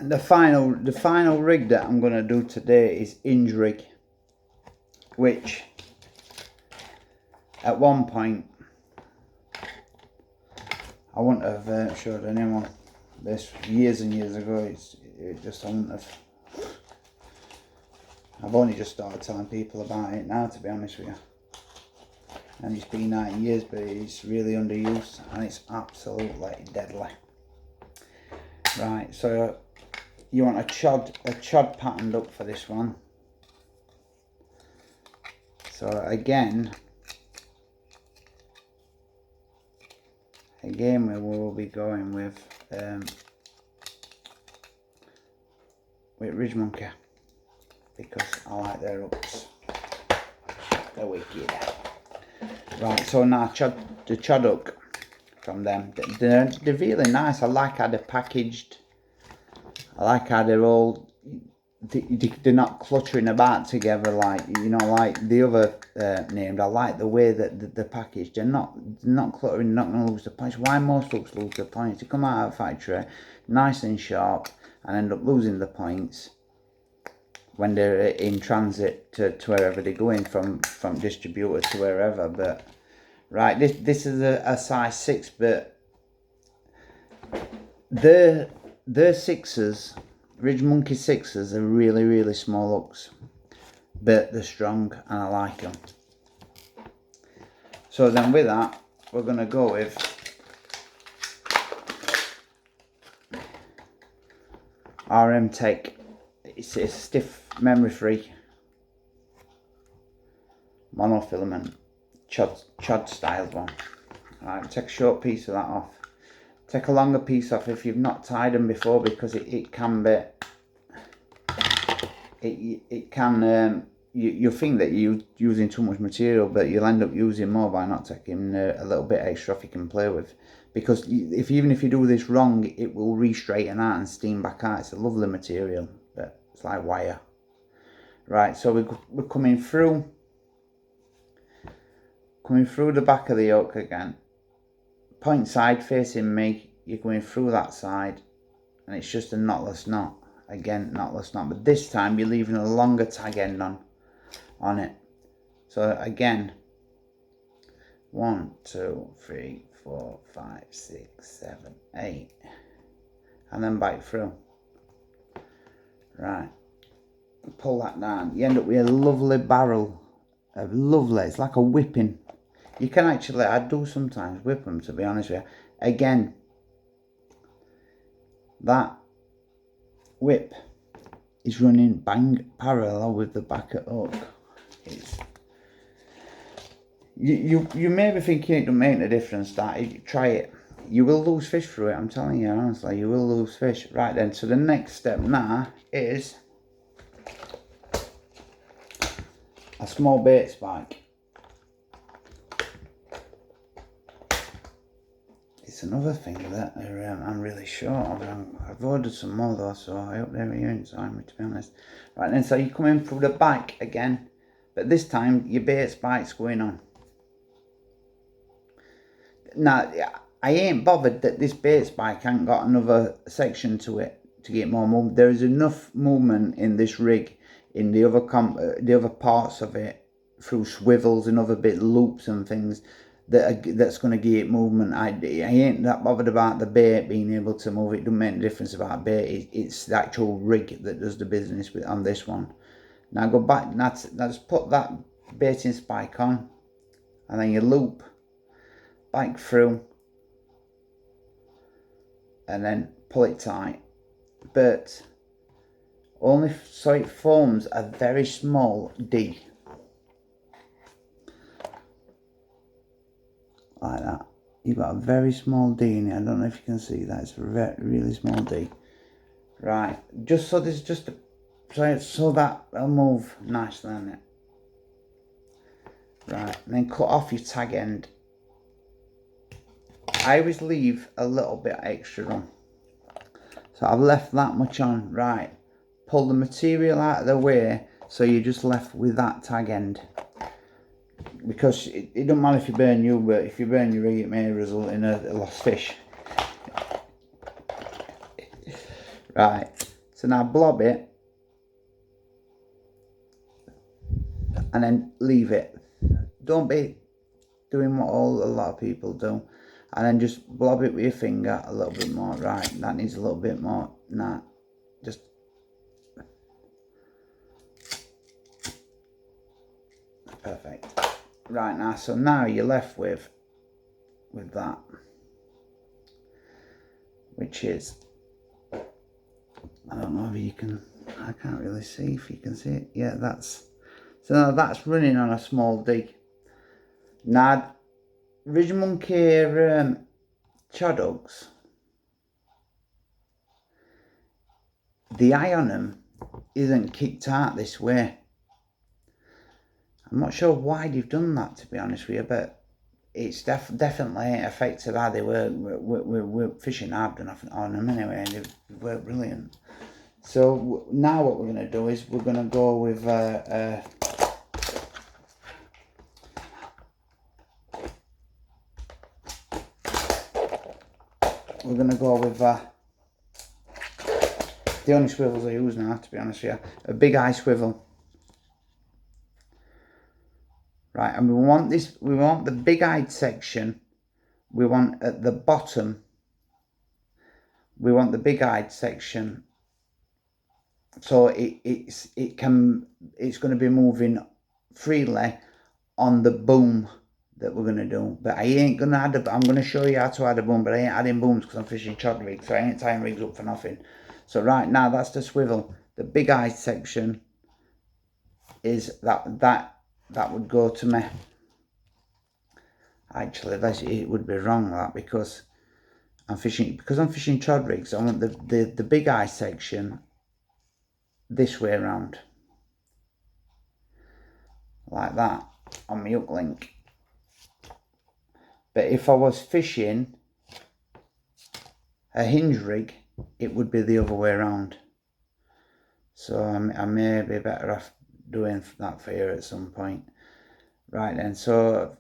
And the final rig that I'm going to do today is hinge rig, which at one point I wouldn't have showed anyone this years and years ago. I wouldn't have. I've only just started telling people about it now, to be honest with you. And it's been 9 years, but it's really underused and it's absolutely deadly. Right, so you want a chod patterned up for this one. So again we will be going with Ridge Monkey, because I like their hooks. They're wicked. Right, so now the chod hook from them. They're really nice. I like how they're packaged. I like how they're all, they're not cluttering about together like, you know, like the other named. I like the way that they're packaged. They're not cluttering, not going to lose the points. Why most hooks lose the points? They come out of the factory nice and sharp and end up losing the points when they're in transit to wherever they're going from distributor to wherever. But right, this is a size 6, but the sixes, Ridge Monkey sixes, are really small hooks, but they're strong and I like them. So then with that, we're going to go with RM Tech. It's a stiff, memory free monofilament chod styled one. Alright, take a short piece of that off. Take a longer piece off if you've not tied them before, because it can be, you think that you're using too much material, but you'll end up using more by not taking a little bit extra off you can play with. Because even if you do this wrong, it will re-straighten out and steam back out. It's a lovely material, but it's like wire. Right, so we're coming through the back of the yoke again. Point side facing me, you're going through that side, and it's just a knotless knot. Again, knotless knot, but this time you're leaving a longer tag end on it. So again, 1, 2, 3, 4, 5, 6, 7, 8, and then back through. Right, pull that down. You end up with a lovely barrel, it's like a whipping. You can actually, I do sometimes whip them, to be honest with you. Again, that whip is running bang parallel with the back of hook. You may be thinking it don't make a difference. Try it. You will lose fish through it, I'm telling you honestly, you will lose fish. Right then, so the next step now is a small bait spike. It's another thing that I'm really short of. I've ordered some more though, so I hope they're here in time, to be honest. Right then, so you come in through the back again, but this time your bait spike's going on. Now, I ain't bothered that this bait spike ain't got another section to it to get more movement. There is enough movement in this rig, in the other parts of it, through swivels and other bit loops and things, that's going to give it movement. I ain't that bothered about the bait being able to move. It doesn't make a difference about bait. It's the actual rig that does the business on this one. Now go back. Now just put that baiting spike on, and then you loop back through, and then pull it tight. But only so it forms a very small D. Like that. You've got a very small D in it. I don't know if you can see that. It's a really small D. Right. Just so there's just so that will move nicely on it. Right. And then cut off your tag end. I always leave a little bit extra on. So I've left that much on. Right. Pull the material out of the way, so you're just left with that tag end. Because it don't matter if you burn you, but if you burn your rig, it may result in a lost fish. Right, So now blob it and then leave it. Don't be doing what a lot of people do, and then just blob it with your finger a little bit more. Right, that needs a little bit more. Nah, just perfect. Right, now, so now you're left with that, which is, I don't know if you can, I can't really see if you can see it. Yeah, so now that's running on a small D. Now, Ridgemonkey chod hooks, the eye on them isn't kicked out this way. I'm not sure why they've done that, to be honest with you, but it's definitely affected how they work. We're fishing I've done on them anyway, and they've worked brilliant. So now what we're going to do is we're going to go with we're going to go with the only swivels I use now, to be honest with you, a big eye swivel. Right, and we want the big eyed section, we want at the bottom, we want the big eyed section, so it's going to be moving freely on the boom that we're going to do. But I ain't going to I'm going to show you how to add a boom, but I ain't adding booms because I'm fishing chod rigs, so I ain't tying rigs up for nothing. So right now, that's the swivel. The big eyed section is that would go to me. Actually, it would be wrong, that, because I'm fishing chod rigs. I want the big eye section this way around, like that, on my hook link. But if I was fishing a hinge rig, it would be the other way around. So I may be better off doing that for you at some point. Right then, so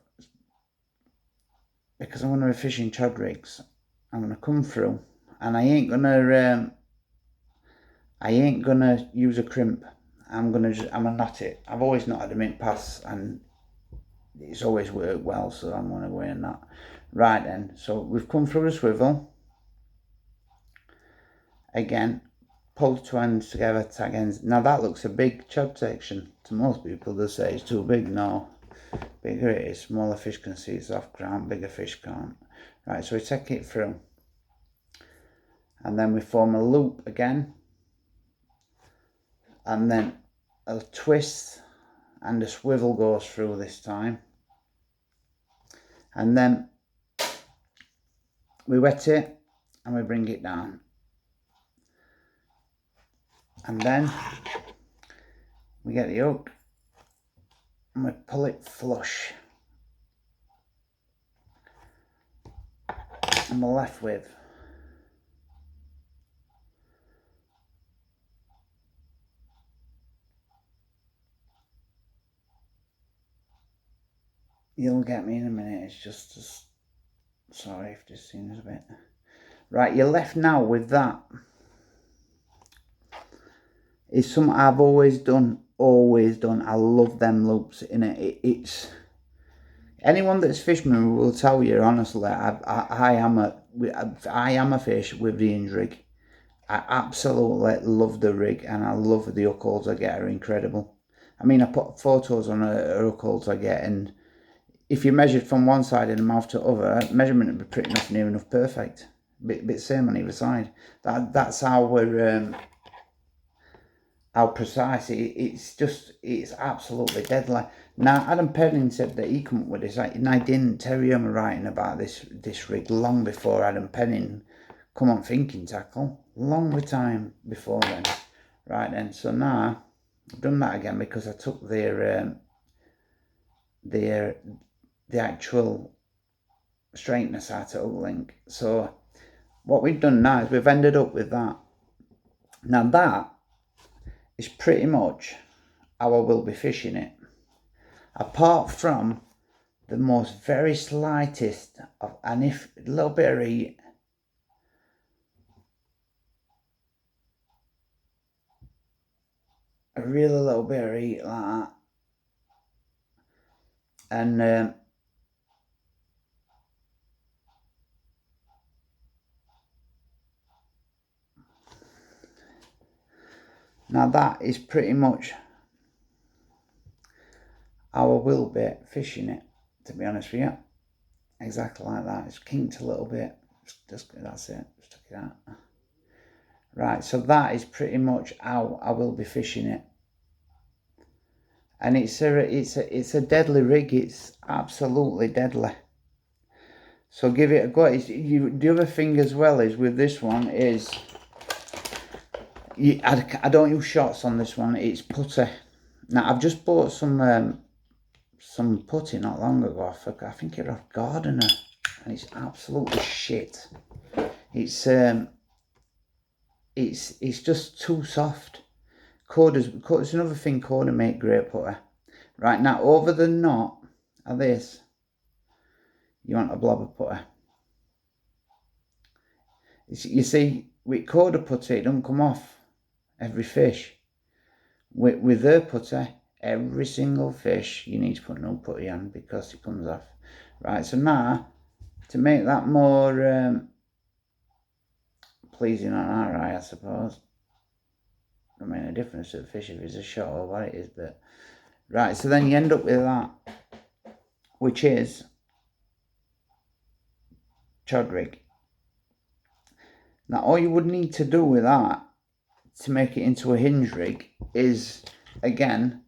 because I'm going to be fishing chod rigs, I'm going to come through, and I ain't gonna use a crimp. I'm gonna knot it. I've always knotted them in pass, and it's always worked well, so I'm gonna go in that. Right then, so we've come through the swivel. Again, pull the two ends together, tag ends. Now that looks a big chod section. To most people, they say it's too big. No, bigger it is. Smaller fish can see it's off ground, bigger fish can't. Right, so we take it through, and then we form a loop again, and then a twist and a swivel goes through this time, and then we wet it and we bring it down, and then we get the hook and we pull it flush, and we're left with you'll get me in a minute. It's just sorry if this seems a bit right. You're left now with that. It's something I've always done. I love them loops in it. It's anyone that's fished me will tell you honestly. I am a fish with the hinge rig. I absolutely love the rig, and I love the hook holds I get are incredible. I mean, I put photos on a hook holds I get, and if you measured from one side of the mouth to other, measurement would be pretty much near enough perfect. Bit same on either side. That's how we're how precise it's absolutely deadly. Now Adam Penning said that he come up with this, and I didn't tell him writing about this rig long before Adam Penning come on Thinking Tackle, long time before then. Right then, so now I've done that again because I took the actual straightness out of hook link. So what we've done now is we've ended up with that. Now that is pretty much how I will be fishing it, apart from the most very slightest of, and if a little bit of heat, a really little bit of heat like that. And now that is pretty much how I will be fishing it, to be honest with you. Exactly like that. It's kinked a little bit. Just that's it. Just took it out. Right, so that is pretty much how I will be fishing it. And it's a deadly rig. It's absolutely deadly. So give it a go. The other thing as well is with this one is I don't use shots on this one. It's putty. Now I've just bought some putty not long ago. I think it was Gardener, and it's absolutely shit. It's just too soft. It's another thing. Coda make great putty. Right now over the knot of this, you want a blob of putty. You see, with Coda putty, it don't come off every fish. With their putty, every single fish you need to put no putty on because it comes off. Right, so now to make that more pleasing on our eye, I suppose. I mean, a difference to the fish if it's a shot or what it is, but right. So then you end up with that, which is chod rig. Now, all you would need to do with that to make it into a hinge rig is, again,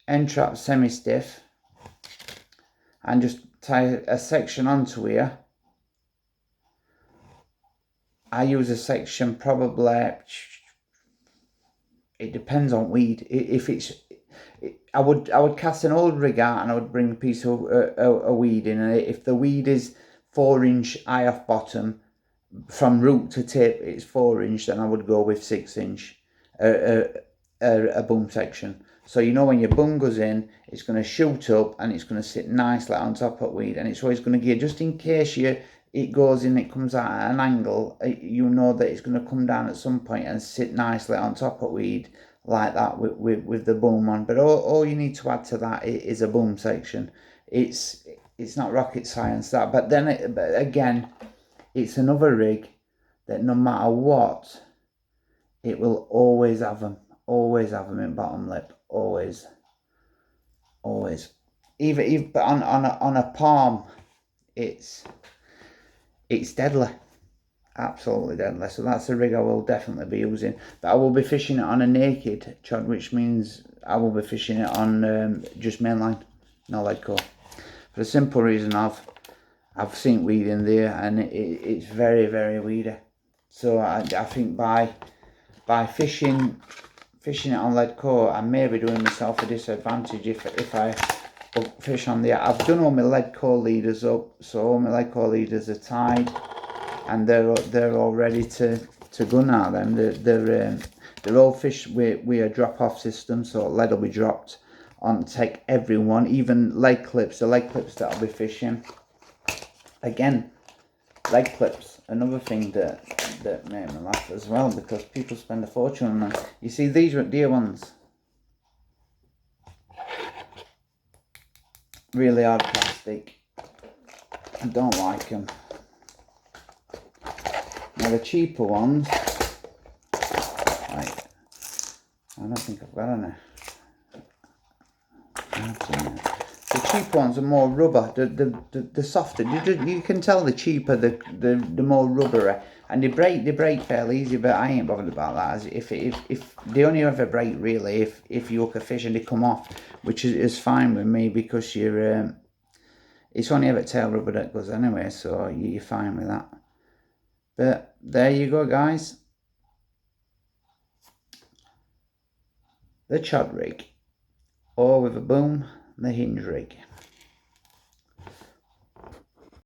end trap semi-stiff and just tie a section onto here. I use a section probably, it depends on weed. If it's, I would cast an old rig out and I would bring a piece of a weed in, and if the weed is 4-inch eye off bottom, from root to tip it's 4-inch, then I would go with 6-inch a boom section. So you know when your boom goes in, it's going to shoot up and it's going to sit nicely on top of weed, and it's always going to gear just in case it goes in, it comes out at an angle, you know that it's going to come down at some point and sit nicely on top of weed like that with the boom on. But all you need to add to that is a boom section. It's not rocket science that, but then again, it's another rig that no matter what, it will always have them in bottom lip, always. Even but on a palm, it's deadly, absolutely deadly. So that's a rig I will definitely be using, but I will be fishing it on a naked chod, which means I will be fishing it on just mainline, no lead core, for the simple reason I've seen weed in there and it's very, very weedy. So I think by fishing it on lead core, I may be doing myself a disadvantage if I fish on the. I've done all my lead core leaders up, so all my lead core leaders are tied, and they're all ready to go now. Then they're all fished with a drop off system, so lead will be dropped on take everyone, even leg clips. The leg clips that I'll be fishing. Again, leg clips, another thing that made me laugh as well, because people spend a fortune on them. You see, these are deer ones. Really hard plastic. I don't like them. Now the cheaper ones, right, I don't think I've got any. The cheap ones are more rubber. The softer. You can tell the cheaper, the more rubbery, and they break fairly easy. But I ain't bothered about that. If they only ever break really if you hook a fish and they come off, which is fine with me because you're it's only ever tail rubber that goes anyway, so you're fine with that. But there you go, guys. The chod rig, or with a boom, the hinge rig.